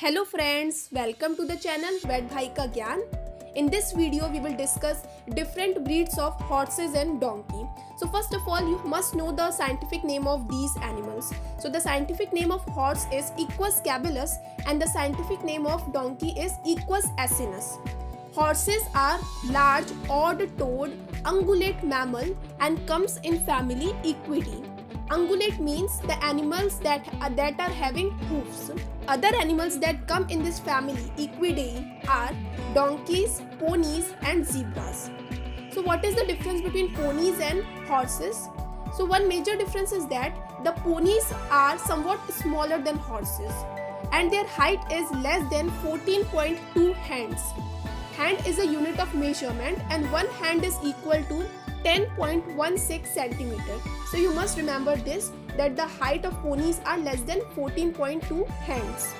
Hello friends, welcome to the channel BHAI का ज्ञान. In this video, we will discuss different breeds of horses and donkey. So first of all, you must know the scientific name of these animals. So the scientific name of horse is Equus cabellus and the scientific name of donkey is Equus asinus. Horses are large, odd-toed, ungulate mammal and comes in family Equidae. Ungulate means the animals that are having hoofs. Other animals that come in this family Equidae are donkeys, ponies and zebras. So what is the difference between ponies and horses? So one major difference is that the ponies are somewhat smaller than horses and their height is less than 14.2 hands. Hand is a unit of measurement and one hand is equal to 10.16 centimeter. So you must remember this, that the height of ponies are less than 14.2 hands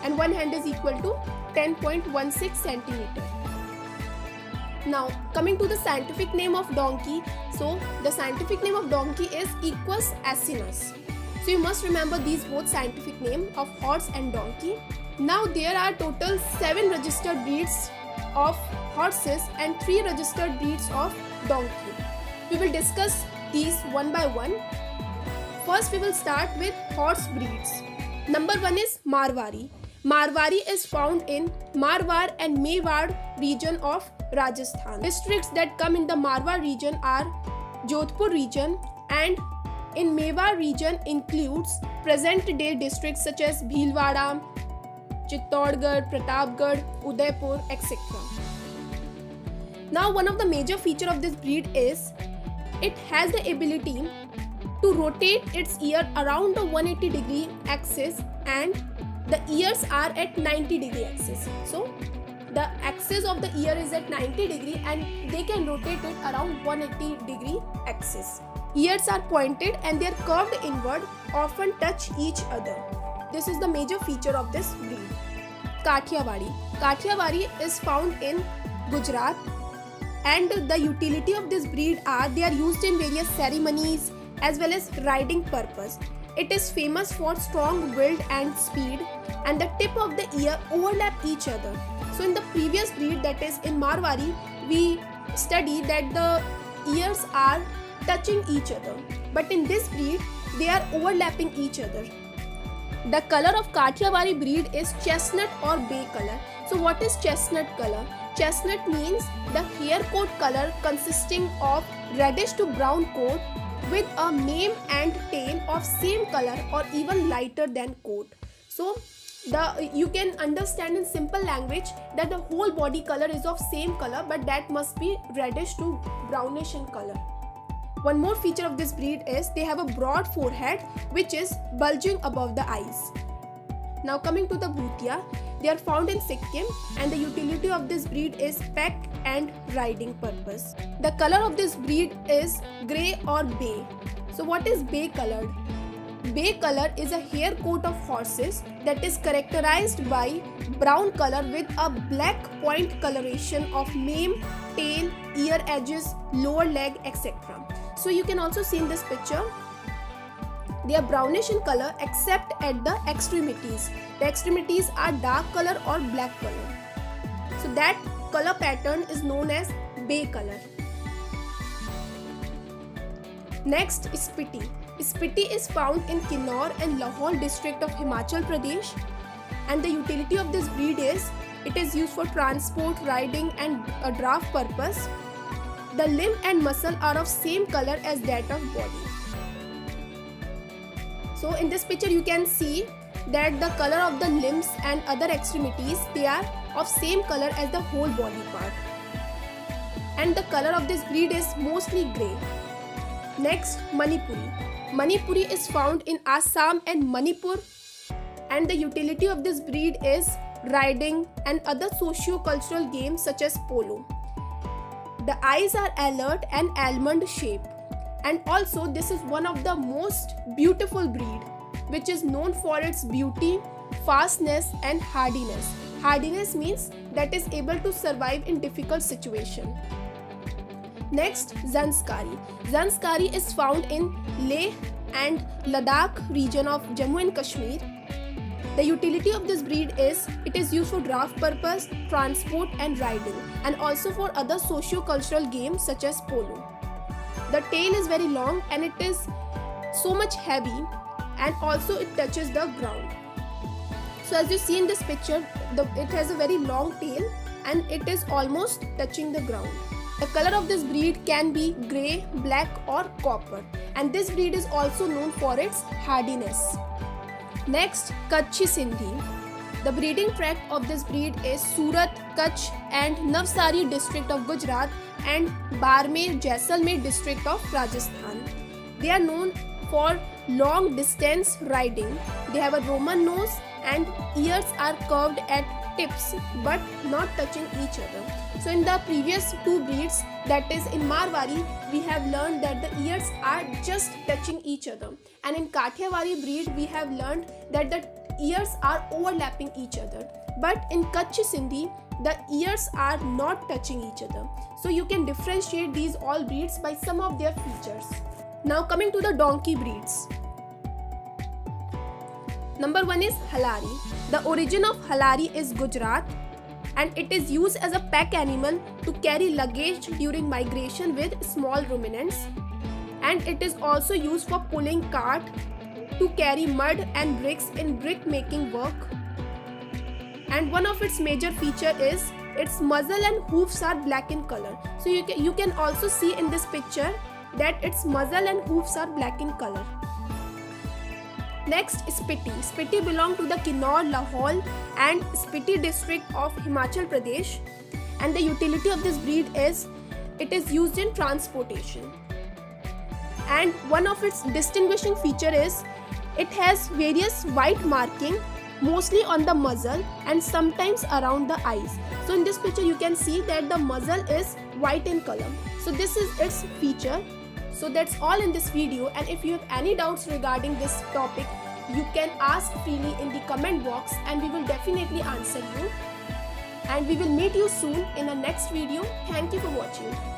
and one hand is equal to 10.16 centimeter. Now coming to the scientific name of donkey. So the scientific name of donkey is Equus asinus. So you must remember these both scientific name of horse and donkey. Now there are total 7 registered breeds of horses and 3 registered breeds of donkey. We will discuss these one by one. First we will start with horse breeds. Number 1 is Marwari. Marwari is found in Marwar and Mewar region of Rajasthan. Districts that come in the Marwar region are Jodhpur region, and in Mewar region includes present day districts such as Bhilwara, Chittorgarh, Pratapgarh, Udaipur, etc. Now one of the major feature of this breed is it has the ability to rotate its ear around the 180 degree axis and the ears are at 90 degree axis. So the axis of the ear is at 90 degree and they can rotate it around 180 degree axis. Ears are pointed and they are curved inward, often touch each other. This is the major feature of this breed. Kathiawadi. Kathiawadi is found in Gujarat and the utility of this breed are they are used in various ceremonies as well as riding purpose. It is famous for strong build and speed and the tip of the ear overlap each other. So in the previous breed, that is in Marwari, we studied that the ears are touching each other, but in this breed they are overlapping each other. The color of Kathiawadi breed is chestnut or bay color. So what is chestnut color? Chestnut means the hair coat color consisting of reddish to brown coat with a mane and tail of same color or even lighter than coat. So you can understand in simple language that the whole body color is of same color, but that must be reddish to brownish in color. One more feature of this breed is they have a broad forehead which is bulging above the eyes. Now coming to the Bhutia, they are found in Sikkim and the utility of this breed is pack and riding purpose. The color of this breed is grey or bay. So what is bay colored? Bay color is a hair coat of horses that is characterized by brown color with a black point coloration of mane, tail, ear edges, lower leg, etc. So you can also see in this picture they are brownish in color except at the extremities. The extremities are dark color or black color. So that color pattern is known as bay color. Next is Spiti. Spiti is found in Kinnaur and Lahore district of Himachal Pradesh and the utility of this breed is it is used for transport, riding and a draft purpose. The limb and muscle are of same color as that of body. So in this picture you can see that the color of the limbs and other extremities they are of same color as the whole body part. And the color of this breed is mostly grey. Next, Manipuri. Manipuri is found in Assam and Manipur and the utility of this breed is riding and other socio-cultural games such as polo. The eyes are alert and almond shaped and also this is one of the most beautiful breed which is known for its beauty, fastness and hardiness. Hardiness means that is able to survive in difficult situation. Next, Zanskari. Zanskari is found in Leh and Ladakh region of Jammu and Kashmir The utility of this breed is it is used for draft purpose, transport and riding, and also for other socio-cultural games such as polo. The tail is very long and it is so much heavy, and also it touches the ground. So as you see in this picture, it has a very long tail and it is almost touching the ground. The color of this breed can be grey, black or copper, and this breed is also known for its hardiness. Next, Kachhi Sindhi. The breeding tract of this breed is Surat, Kutch and Navsari district of Gujarat and Barmer, Jaisalmer district of Rajasthan. They are known for long distance riding. They have a Roman nose and ears are curved at tips but not touching each other. So in the previous two breeds, that is in Marwari, we have learned that the ears are just touching each other, and in Kathiawari breed we have learned that the ears are overlapping each other. But in Kachhi Sindhi, the ears are not touching each other. So you can differentiate these all breeds by some of their features. Now coming to the donkey breeds. Number 1 is Halari. The origin of Halari is Gujarat, and it is used as a pack animal to carry luggage during migration with small ruminants, and it is also used for pulling cart to carry mud and bricks in brick making work. And one of its major feature is its muzzle and hoofs are black in color. So you can also see in this picture that its muzzle and hoofs are black in color. Next, Spiti. Spiti belong to the Kinnaur, Lahore and Spiti district of Himachal Pradesh, and the utility of this breed is it is used in transportation. And one of its distinguishing feature is it has various white marking, mostly on the muzzle and sometimes around the eyes. So in this picture you can see that the muzzle is white in color. So this is its feature. So that's all in this video, and if you have any doubts regarding this topic, you can ask freely in the comment box and we will definitely answer you. And we will meet you soon in a next video. Thank you for watching.